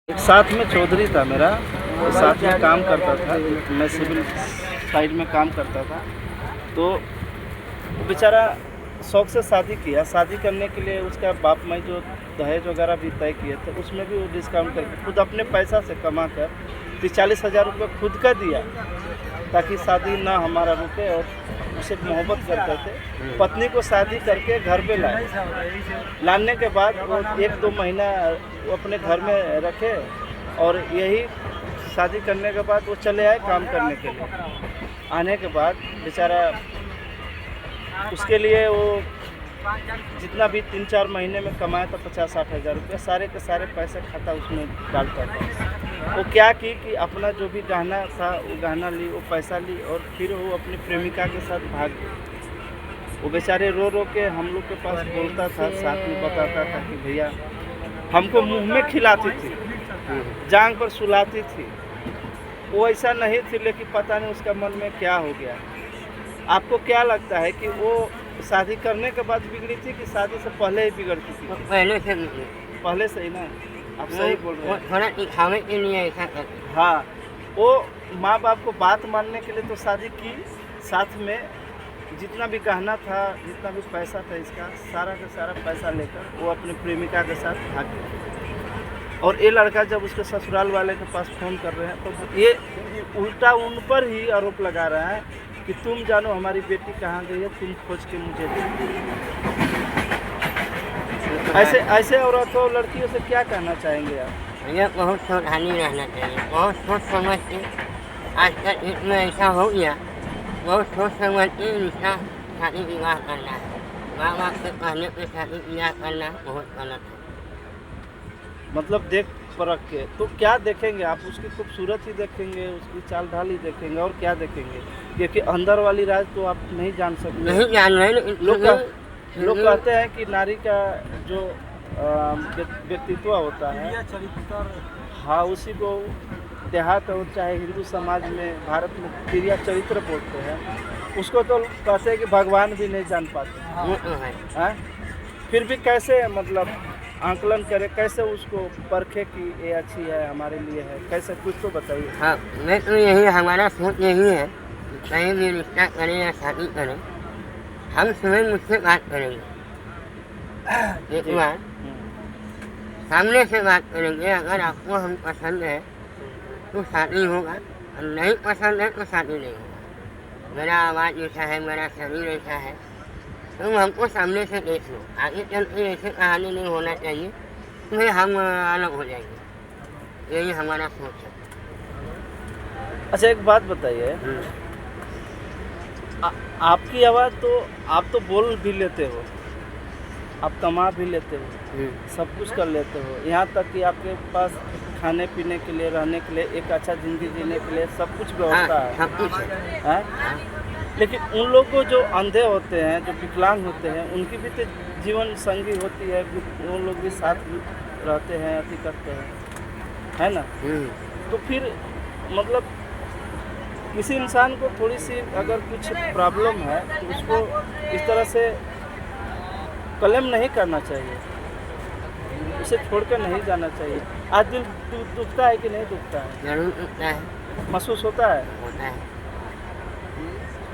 एक साथ में चौधरी था मेरा, वो साथ में काम करता था। मैं सिविल साइड में काम करता था। तो वो बेचारा शौक से शादी किया। शादी करने के लिए उसका बाप माई जो दहेज वगैरह भी तय किए थे, उसमें भी वो डिस्काउंट करके खुद अपने पैसा से कमा कर 40,000 रुपये खुद का दिया, ताकि शादी ना हमारा रुके। और उससे मोहब्बत करते थे। पत्नी को शादी करके घर पे लाए। लाने के बाद वो 1-2 महीना वो अपने घर में रखे, और यही शादी करने के बाद वो चले आए काम करने के लिए। आने के बाद बेचारा उसके लिए वो जितना भी 3-4 महीने में कमाया था 50-60 हज़ार रुपये, सारे के सारे पैसे खाता उसमें डालता था। वो क्या की कि अपना जो भी गहना था वो गहना ली, वो पैसा ली, और फिर वो अपनी प्रेमिका के साथ भाग गई। वो बेचारे रो रो के हम लोग के पास बोलता था, साथ में बताता था कि भैया हमको मुंह में खिलाती थी, जांग पर सुलाती थी। वो ऐसा नहीं थी, लेकिन पता नहीं उसका मन में क्या हो गया। आपको क्या लगता है कि वो शादी करने के बाद बिगड़ी थी कि शादी से पहले ही बिगड़ती थी? पहले से बिगड़ी। पहले से ही ना, आप सही बोल रहे हैं। थोड़ा दिखावे के लिए ऐसा करती। हाँ, वो माँ बाप को बात मानने के लिए तो शादी की, साथ में जितना भी गहना था, जितना भी पैसा था इसका, सारा का सारा पैसा लेकर वो अपनी प्रेमिका के साथ भाग गया। और ये लड़का जब उसके ससुराल वाले के पास फ़ोन कर रहे हैं, तो ये उल्टा उन पर ही आरोप लगा रहा है कि तुम जानो हमारी बेटी कहाँ गई है, तुम खोज के मुझे दो। ऐसे औरतों और लड़कियों से क्या कहना चाहेंगे आप? भैया बहुत सावधानी रहना चाहिए, बहुत सोच समझ के। आजकल इसमें ऐसा हो गया, बहुत सोच समझ के रिश्ता शादी विवाह करना है। माँ बाप के कहने पे शादी विवाह करना बहुत गलत है। मतलब देख परख के। तो क्या देखेंगे आप? उसकी खूबसूरत ही देखेंगे, उसकी चाल ढाल ही देखेंगे, और क्या देखेंगे? क्योंकि अंदर वाली राज तो आप नहीं जान सकते। नहीं जान रहे, लोग कहते हैं कि नारी का जो व्यक्तित्व होता है, हाँ, उसी को देहात और चाहे हिंदू समाज में, भारत में क्रिया चरित्र बोलते हैं। उसको तो कहते हैं कि भगवान भी नहीं जान पाते। वो तो है। फिर भी कैसे मतलब आंकलन करे, कैसे उसको परखे कि ये अच्छी है, हमारे लिए है, कैसे, कुछ तो बताइए। हाँ, मैं तो यही, हमारा सोच यही है, कहीं भी रिश्ता करें या शादी करें, हम स्वयं मुझसे बात करेंगे। एक बार सामने से बात करेंगे। अगर आपको हम पसंद है तो शादी होगा, और नहीं पसंद है तो शादी नहीं होगा। मेरा आवाज़ ऐसा है, मेरा शरीर ऐसा है, तुम हमको सामने से देख लो। आगे चल के ऐसे कहानी नहीं होना चाहिए, फिर हम अलग हो जाएंगे। यही हमारा सोच है। अच्छा, एक बात बताइए, आपकी आवाज़ तो आप तो बोल भी लेते हो, आप कमा भी लेते हो, सब कुछ कर लेते हो, यहाँ तक कि आपके पास खाने पीने के लिए, रहने के लिए, एक अच्छा ज़िंदगी जीने के लिए सब कुछ व्यवस्था है। सब कुछ है। लेकिन उन लोग को जो अंधे होते हैं, जो विकलांग होते हैं, उनकी भी तो जीवन संगी होती है, वो लोग भी साथ भी रहते हैं, अति करते हैं, है ना? तो फिर मतलब किसी इंसान को थोड़ी सी अगर कुछ प्रॉब्लम है तो उसको इस तरह से क्लेम नहीं करना चाहिए, उसे छोड़कर नहीं जाना चाहिए। आज दिल दुखता है कि नहीं दुखता है? जरूर दुखता है, महसूस होता है। होता है।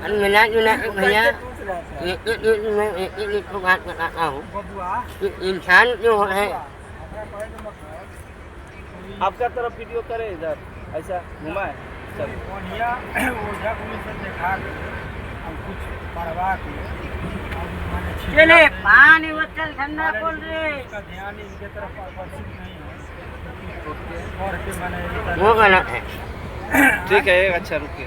और मिला जुला के भैया एक ही बात बताता हूँ कि इंसान जो है, आपका तरफ वीडियो करे, इधर ऐसा घुमाए, चलो। चले पानी बोतल ठंडा बोल रहे, वो गलत है। ठीक है, अच्छा रुकिए।